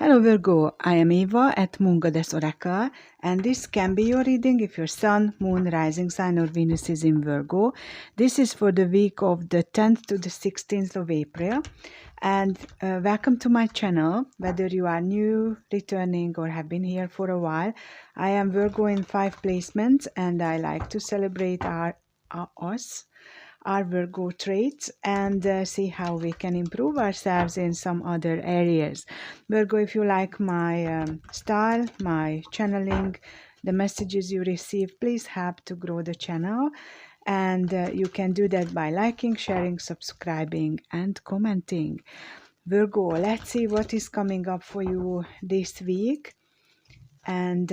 Hello Virgo, I am Eva at Moon Goddess Oracle, and this can be your reading if your Sun, Moon, Rising Sign or Venus is in Virgo. This is for the week of the 10th to the 16th of April. And welcome to my channel, whether you are new, returning or have been here for a while. I am Virgo in 5 placements and I like to celebrate our Virgo traits and see how we can improve ourselves in some other areas. Virgo, if you like my style, my channeling, the messages you receive, please help to grow the channel. And you can do that by liking, sharing, subscribing, and commenting. Virgo, let's see what is coming up for you this week. And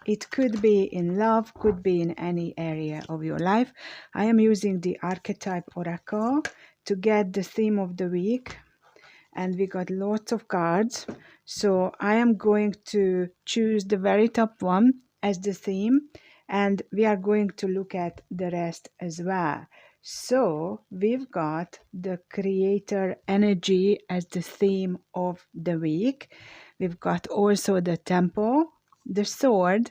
it could be in love, could be in any area of your life. I am using the Archetype Oracle to get the theme of the week. And we got lots of cards. So I am going to choose the very top one as the theme. And we are going to look at the rest as well. So we've got the creator energy as the theme of the week. We've got also the temple, the sword,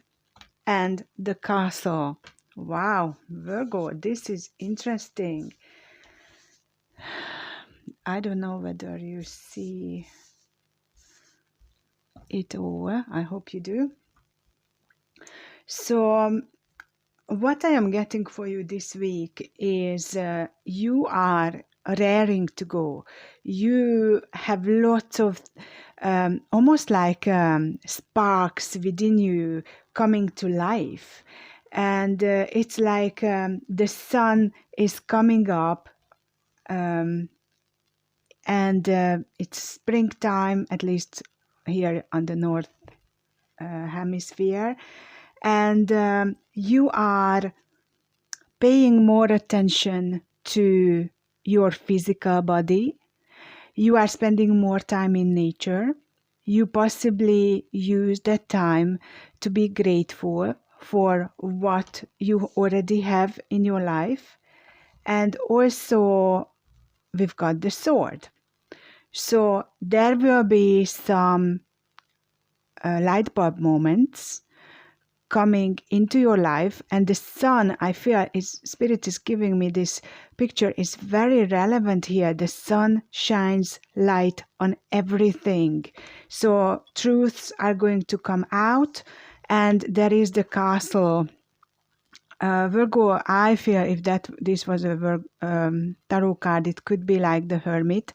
and the castle. Wow, Virgo, this is interesting. I don't know whether you see it all. I hope you do. So what I am getting for you this week is you are raring to go. You have lots of almost like sparks within you coming to life. And it's like the sun is coming up and it's springtime, at least here on the north hemisphere. And you are paying more attention to your physical body. You are spending more time in nature. You possibly use that time to be grateful for what you already have in your life. And also, we've got the sword. So there will be some light bulb moments coming into your life, and the sun, I feel spirit is giving me this picture, is very relevant here. The sun shines light on everything, so truths are going to come out. And there is the castle. Virgo, I feel if this was a tarot card, it could be like the Hermit.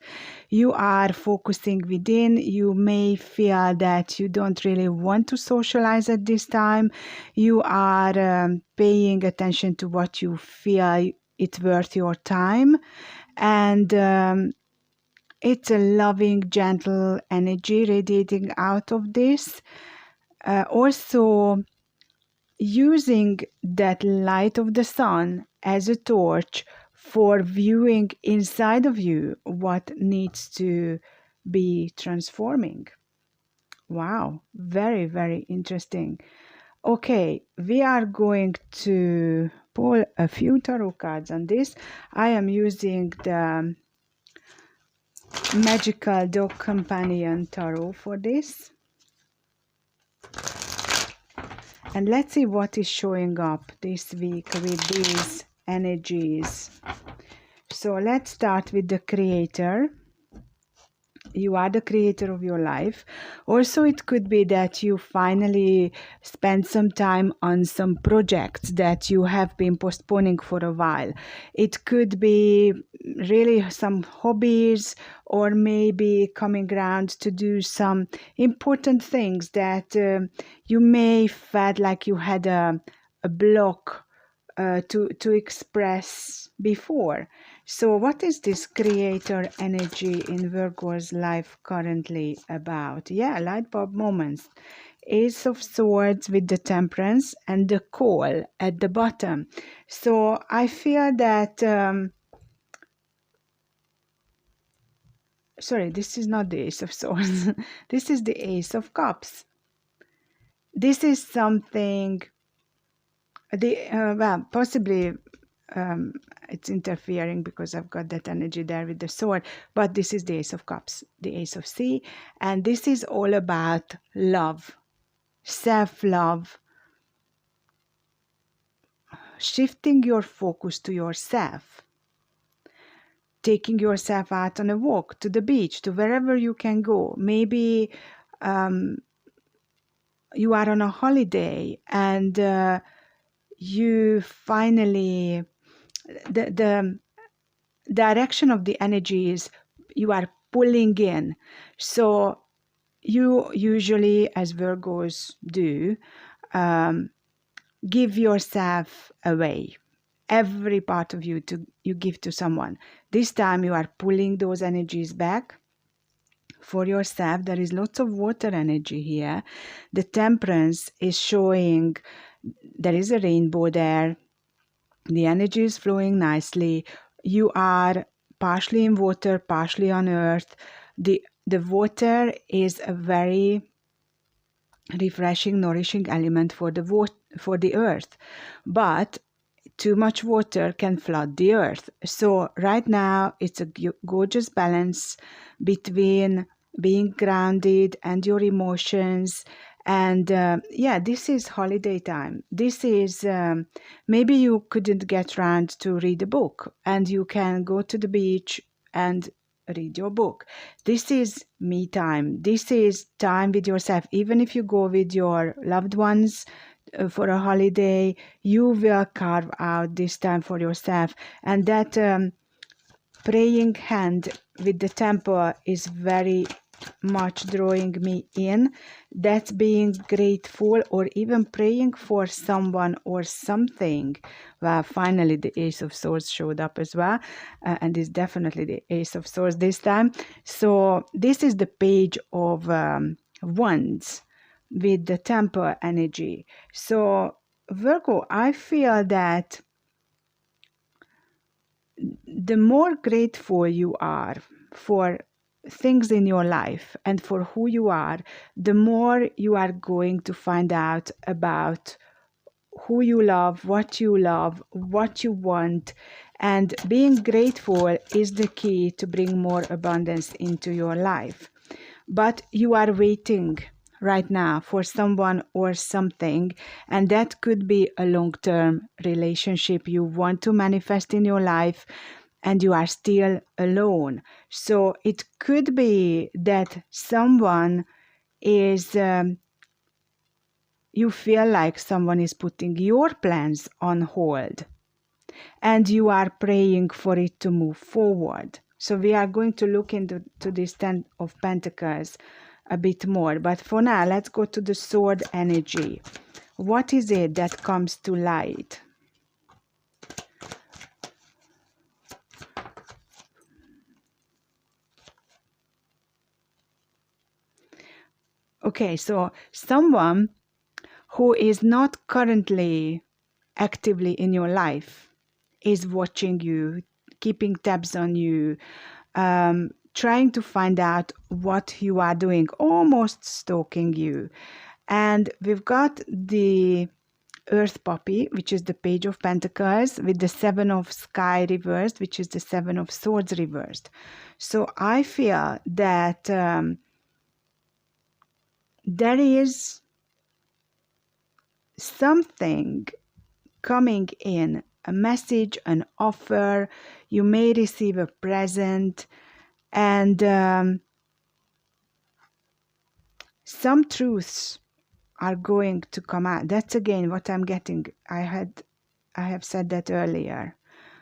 You are focusing within. You may feel that you don't really want to socialize at this time. You are paying attention to what you feel it's worth your time. And it's a loving, gentle energy radiating out of this. Also, using that light of the sun as a torch for viewing inside of you what needs to be transforming. Wow, very, very interesting. Okay, we are going to pull a few tarot cards on this. I am using the Magical Dog Companion Tarot for this. And let's see what is showing up this week with these energies. So let's start with the creator. You are the creator of your life. Also, it could be that you finally spend some time on some projects that you have been postponing for a while. It could be really some hobbies, or maybe coming around to do some important things that you may felt like you had a block to express before. So what is this creator energy in Virgo's life currently about? Yeah, light bulb moments. Ace of Swords with the Temperance and the Call at the bottom. So I feel that sorry, this is not the Ace of Swords. This is the Ace of Cups. This is something, well, possibly it's interfering because I've got that energy there with the sword. But this is the Ace of Cups, the Ace of Sea. And this is all about love, self-love, shifting your focus to yourself, taking yourself out on a walk, to the beach, to wherever you can go. Maybe you are on a holiday and you finally, the direction of the energy is you are pulling in. So you usually, as Virgos do, give yourself away. Every part of you you give to someone. This time you are pulling those energies back for yourself. There is lots of water energy here. The Temperance is showing there is a rainbow there. The energy is flowing nicely. You are partially in water, partially on earth. The water is a very refreshing, nourishing element for the earth. But too much water can flood the earth. So right now it's a gorgeous balance between being grounded and your emotions. And this is holiday time. This is maybe you couldn't get around to read a book, and you can go to the beach and read your book. This is me time. This is time with yourself. Even if you go with your loved ones for a holiday, you will carve out this time for yourself. And that praying hand with the temple is very much drawing me in. That's being grateful, or even praying for someone or something. Well, finally the Ace of Swords showed up as well, and it's definitely the Ace of Swords this time. So this is the Page of Wands with the temple energy. So Virgo, I feel that the more grateful you are for things in your life and for who you are, the more you are going to find out about who you love, what you want. And being grateful is the key to bring more abundance into your life. But you are waiting right now for someone or something, and that could be a long-term relationship you want to manifest in your life, and you are still alone. So it could be that someone is, you feel like someone is putting your plans on hold, and you are praying for it to move forward. So we are going to look into this Ten of Pentacles a bit more. But for now, let's go to the sword energy. What is it that comes to light? Okay, so someone who is not currently actively in your life is watching you, keeping tabs on you, trying to find out what you are doing, almost stalking you. And we've got the Earth Puppy, which is the Page of Pentacles, with the Seven of Sky reversed, which is the Seven of Swords reversed. So I feel that there is something coming in, a message, an offer. You may receive a present, and some truths are going to come out. That's again what I'm getting. I have said that earlier.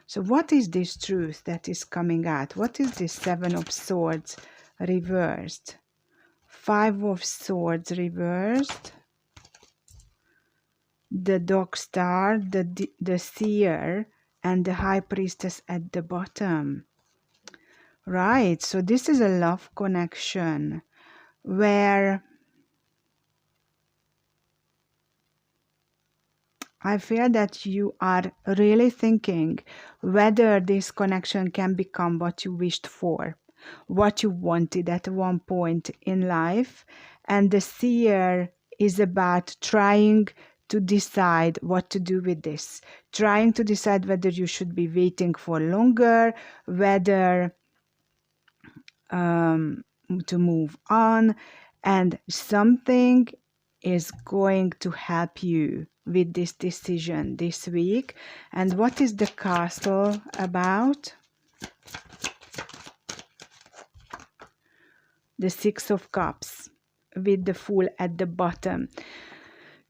So what is this truth that is coming out? What is this Seven of Swords reversed? Five of Swords reversed. The Dog Star, the Seer, and the High Priestess at the bottom. Right, so this is a love connection where I feel that you are really thinking whether this connection can become what you wished for, what you wanted at one point in life. And the Seer is about trying to decide what to do with this, trying to decide whether you should be waiting for longer, whether to move on, and something is going to help you with this decision this week. And what is the castle about? The Six of Cups with the Fool at the bottom.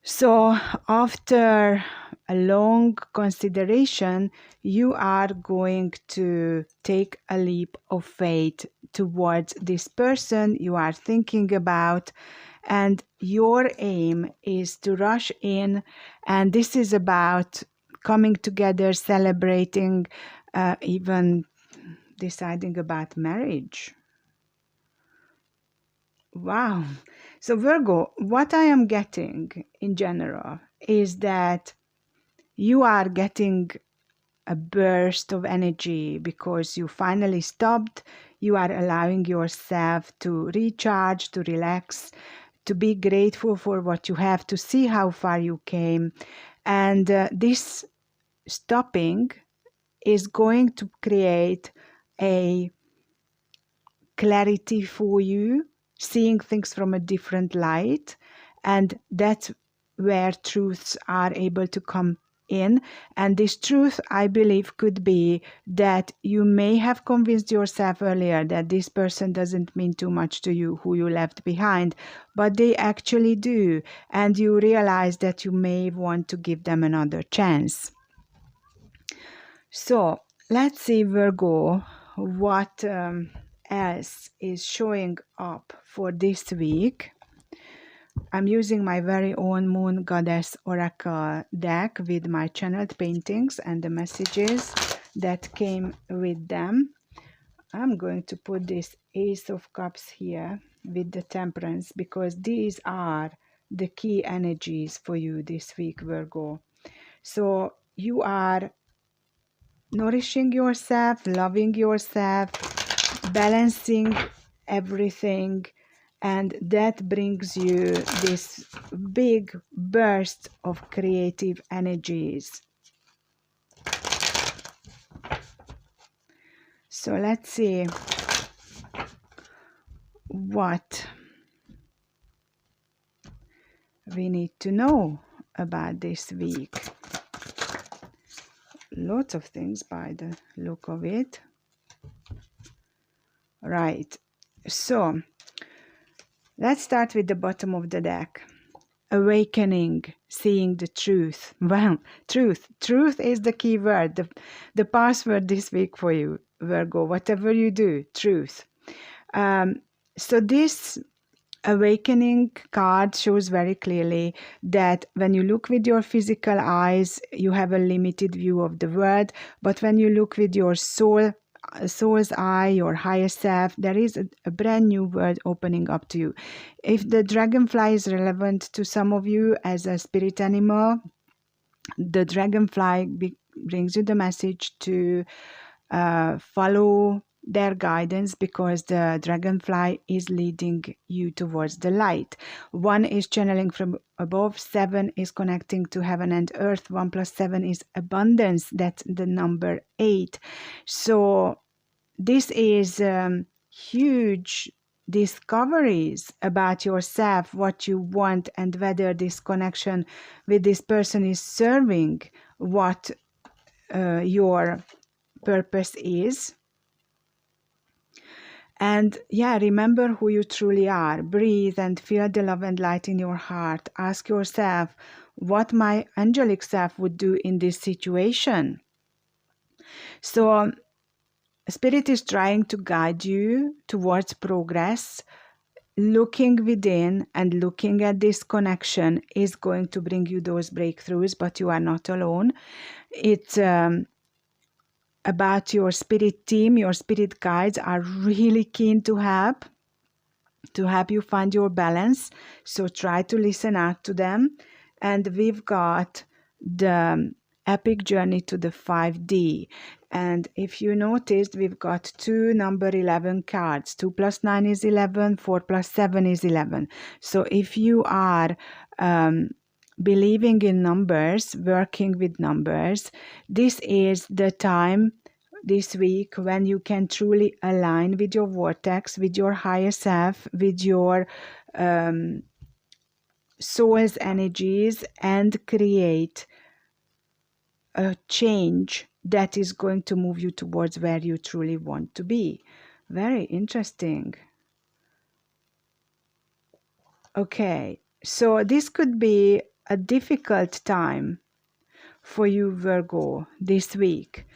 So after a long consideration, you are going to take a leap of faith towards this person you are thinking about, and your aim is to rush in, and this is about coming together, celebrating, even deciding about marriage. Wow. So Virgo, what I am getting in general is that you are getting a burst of energy because you finally stopped. You are allowing yourself to recharge, to relax, to be grateful for what you have, to see how far you came. And this stopping is going to create a clarity for you, seeing things from a different light, and that's where truths are able to come in. And this truth, I believe, could be that you may have convinced yourself earlier that this person doesn't mean too much to you, who you left behind, but they actually do, and you realize that you may want to give them another chance. So let's see, Virgo, what else is showing up for this week. I'm using my very own Moon Goddess Oracle deck with my channeled paintings and the messages that came with them. I'm going to put this Ace of Cups here with the Temperance because these are the key energies for you this week, Virgo. So you are nourishing yourself, loving yourself, balancing everything, and that brings you this big burst of creative energies. So let's see what we need to know about this week. Lots of things by the look of it. Right, so let's start with the bottom of the deck. Awakening, seeing the truth. Well, truth is the key word, the password this week for you, Virgo. Whatever you do, truth. So this awakening card shows very clearly that when you look with your physical eyes, you have a limited view of the world, but when you look with your soul's eye, your higher self, there is a brand new world opening up to you. If the dragonfly is relevant to some of you as a spirit animal, the dragonfly brings you the message to follow their guidance, because the dragonfly is leading you towards the light. 1 is channeling from above, 7 is connecting to heaven and earth, 1 plus 7 is abundance, that's the number 8. So this is huge discoveries about yourself, what you want, and whether this connection with this person is serving what your purpose is. And yeah, remember who you truly are. Breathe and feel the love and light in your heart. Ask yourself what my angelic self would do in this situation. So Spirit is trying to guide you towards progress. Looking within and looking at this connection is going to bring you those breakthroughs, but you are not alone. It's about your spirit team. Your spirit guides are really keen to help you find your balance. So try to listen out to them. And we've got the epic journey to the 5D. And if you noticed, we've got 2 number 11 cards. 2 plus 9 is 11, 4 plus 7 is 11. So if you are believing in numbers, working with numbers, this is the time this week when you can truly align with your vortex, with your higher self, with your soul's energies, and create a change that is going to move you towards where you truly want to be. Very interesting. Okay, so this could be a difficult time for you, Virgo, this week.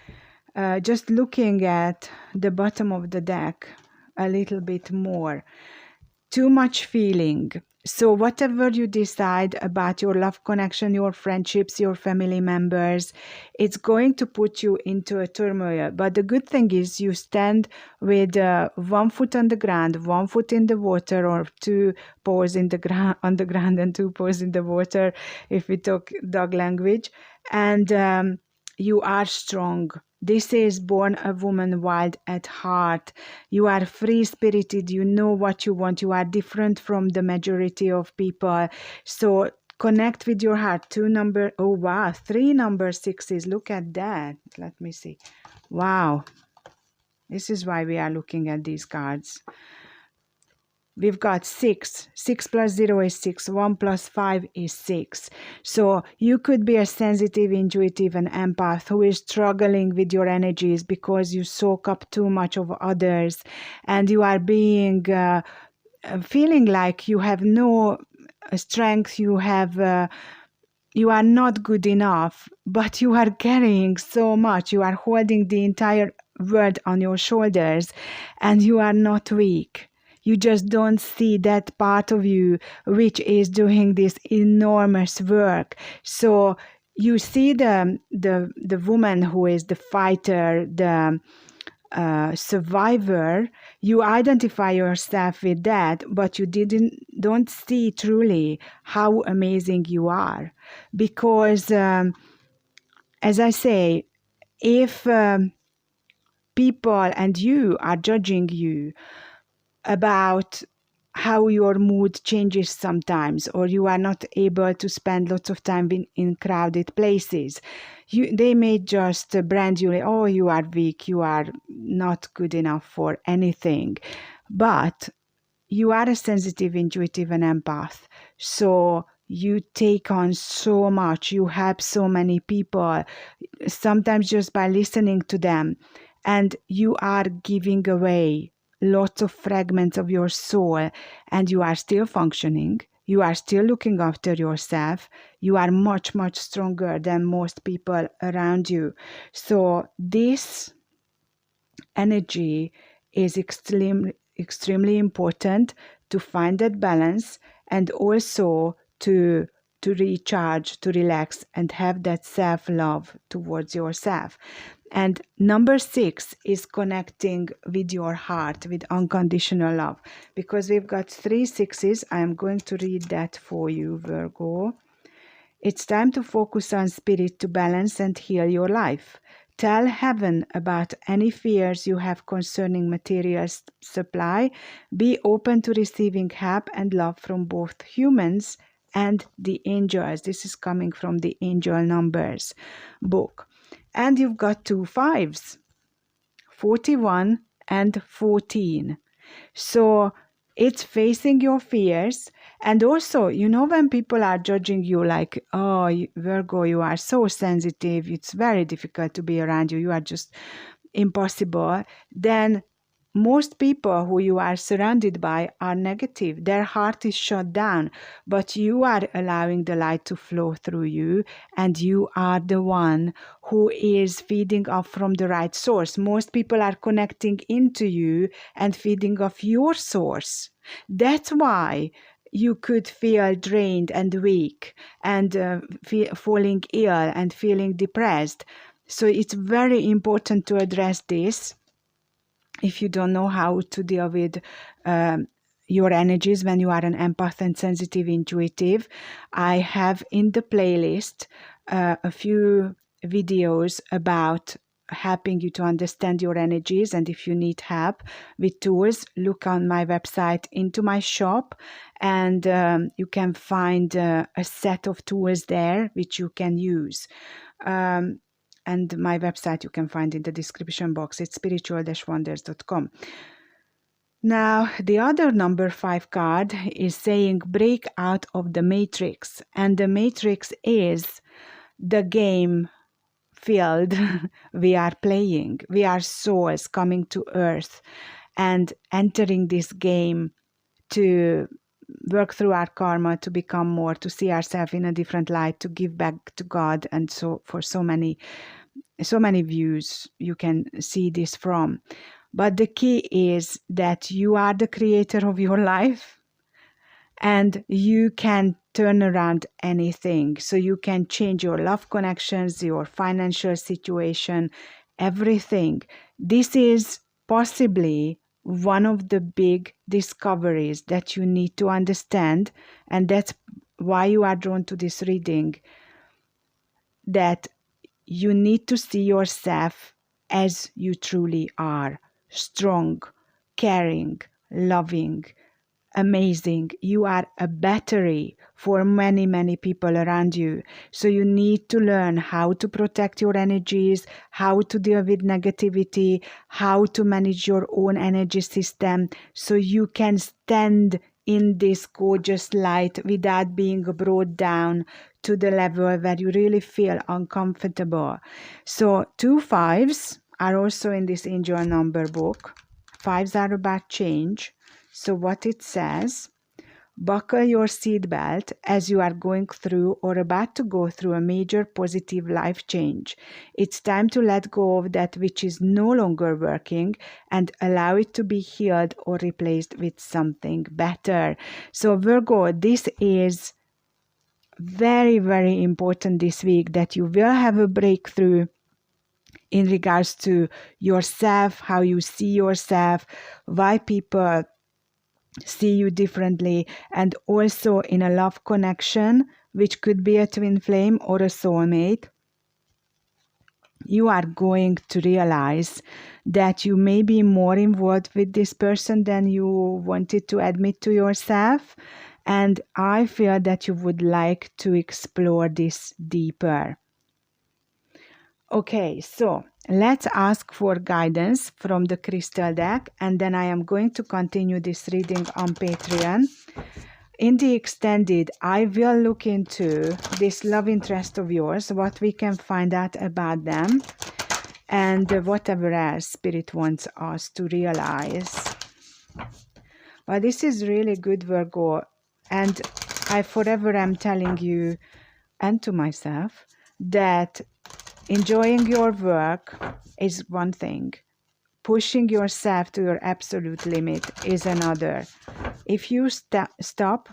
Just looking at the bottom of the deck a little bit more. Too much feeling. So whatever you decide about your love connection, your friendships, your family members, it's going to put you into a turmoil. But the good thing is you stand with 1 foot on the ground, 1 foot in the water, or 2 paws in the on the ground and 2 paws in the water, if we talk dog language. And you are strong. This is born a woman wild at heart. You are free-spirited. You know what you want. You are different from the majority of people. So connect with your heart. 3 number 6s. Look at that. Let me see. Wow. This is why we are looking at these cards. We've got 6. 6 plus 0 is 6. 1 plus 5 is 6. So you could be a sensitive, intuitive, and empath who is struggling with your energies because you soak up too much of others, and you are being feeling like you have no strength. You are not good enough, but you are carrying so much. You are holding the entire world on your shoulders, and you are not weak. You just don't see that part of you which is doing this enormous work. So you see the woman who is the fighter, the survivor. You identify yourself with that, but you don't see truly how amazing you are. Because as I say, if people and you are judging you about how your mood changes sometimes, or you are not able to spend lots of time in crowded places, they may just brand you, oh, you are weak, you are not good enough for anything. But you are a sensitive, intuitive, and empath. So you take on so much. You help so many people, sometimes just by listening to them. And you are giving away lots of fragments of your soul, and you are still functioning. You are still looking after yourself. You are much, much stronger than most people around you. So this energy is extremely important to find that balance, and also to recharge, to relax, and have that self-love towards yourself. And number 6 is connecting with your heart, with unconditional love. Because we've got 3 6s, I am going to read that for you, Virgo. It's time to focus on spirit to balance and heal your life. Tell heaven about any fears you have concerning material supply. Be open to receiving help and love from both humans and the angels. This is coming from the Angel Numbers book. And you've got 2 5s, 41 and 14. So it's facing your fears. And also, when people are judging you like, oh, Virgo, you are so sensitive, it's very difficult to be around you, you are just impossible, then most people who you are surrounded by are negative. Their heart is shut down, but you are allowing the light to flow through you, and you are the one who is feeding off from the right source. Most people are connecting into you and feeding off your source. That's why you could feel drained and weak and falling ill and feeling depressed. So it's very important to address this. If you don't know how to deal with your energies when you are an empath and sensitive, intuitive, I have in the playlist a few videos about helping you to understand your energies. And if you need help with tools, look on my website into my shop, and you can find a set of tools there which you can use. And my website you can find in the description box. It's spiritual-wonders.com. Now, the other number 5 card is saying break out of the matrix. And the matrix is the game field we are playing. We are souls coming to earth and entering this game to work through our karma, to become more, to see ourselves in a different light, to give back to God. And so for so many views you can see this from. But the key is that you are the creator of your life, and you can turn around anything. So you can change your love connections, your financial situation, everything. This is possibly one of the big discoveries that you need to understand, and that's why you are drawn to this reading, that you need to see yourself as you truly are: strong, caring, loving, amazing. You are a battery for many, many people around you. So you need to learn how to protect your energies, how to deal with negativity, how to manage your own energy system, so you can stand in this gorgeous light without being brought down to the level where you really feel uncomfortable. So 2 5s are also in this angel number book. 5s are about change. So what it says: buckle your seatbelt as you are going through or about to go through a major positive life change. It's time to let go of that which is no longer working and allow it to be healed or replaced with something better. So Virgo, this is very, very important this week, that you will have a breakthrough in regards to yourself, how you see yourself, why people see you differently, and also in a love connection, which could be a twin flame or a soulmate. You are going to realize that you may be more involved with this person than you wanted to admit to yourself, and I feel that you would like to explore this deeper. Okay, so let's ask for guidance from the crystal deck, and then I am going to continue this reading on Patreon. In the extended, I will look into this love interest of yours, what we can find out about them, and whatever else Spirit wants us to realize. Well, this is really good, Virgo, and I forever am telling you and to myself that enjoying your work is one thing. Pushing yourself to your absolute limit is another. If you stop,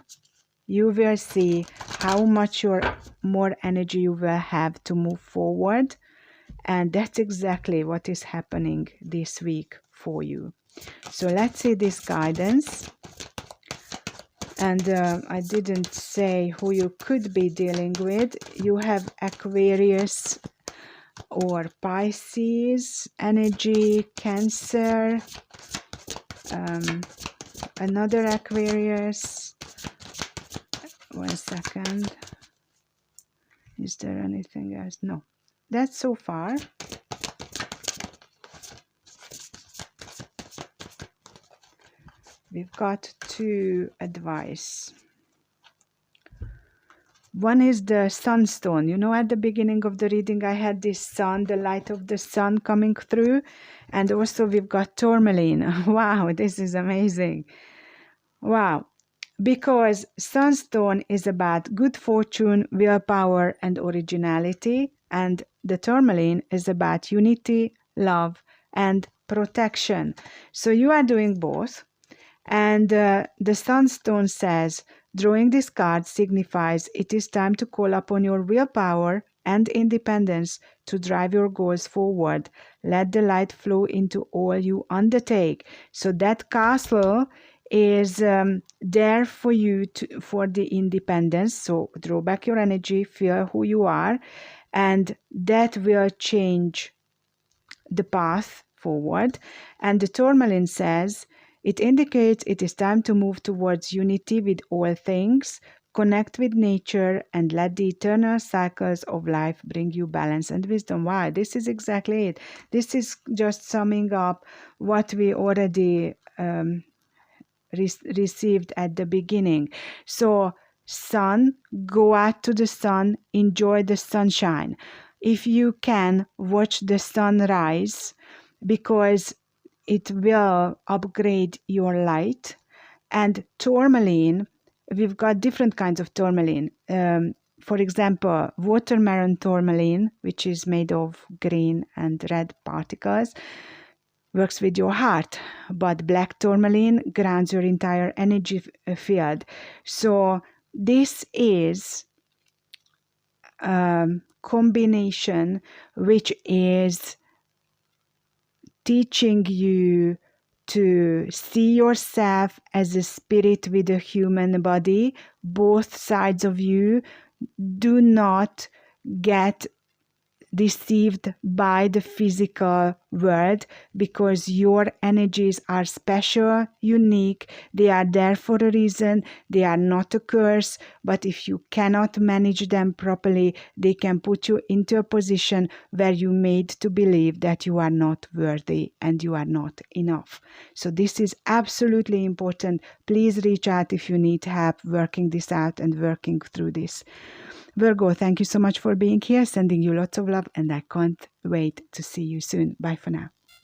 you will see how much more energy you will have to move forward. And that's exactly what is happening this week for you. So let's see this guidance. And I didn't say who you could be dealing with. You have Aquarius or Pisces energy, Cancer, another Aquarius. 1 second. Is there anything else? No. That's so far. We've got 2 advice. One is the sunstone. You know, at the beginning of the reading, I had this sun, the light of the sun coming through. And also we've got tourmaline. Wow, this is amazing. Wow. Because sunstone is about good fortune, willpower, and originality. And the tourmaline is about unity, love, and protection. So you are doing both. And the sunstone says, drawing this card signifies it is time to call upon your willpower and independence to drive your goals forward. Let the light flow into all you undertake. So that castle is there for you for the independence. So draw back your energy, feel who you are, and that will change the path forward. And the tourmaline says, it indicates it is time to move towards unity with all things, connect with nature, and let the eternal cycles of life bring you balance and wisdom. Wow, this is exactly it. This is just summing up what we already received at the beginning. So, sun, go out to the sun, enjoy the sunshine. If you can, watch the sunrise, because it will upgrade your light. And tourmaline, we've got different kinds of tourmaline. For example, watermelon tourmaline, which is made of green and red particles, works with your heart, but black tourmaline grounds your entire energy field. So this is a combination which is teaching you to see yourself as a spirit with a human body, both sides of you. Do not get deceived by the physical world, because your energies are special, unique. They are there for a reason. They are not a curse, but if you cannot manage them properly, they can put you into a position where you're made to believe that you are not worthy and you are not enough. So this is absolutely important. Please reach out if you need help working this out and working through this. Virgo, thank you so much for being here. Sending you lots of love, and I can't wait to see you soon. Bye for now.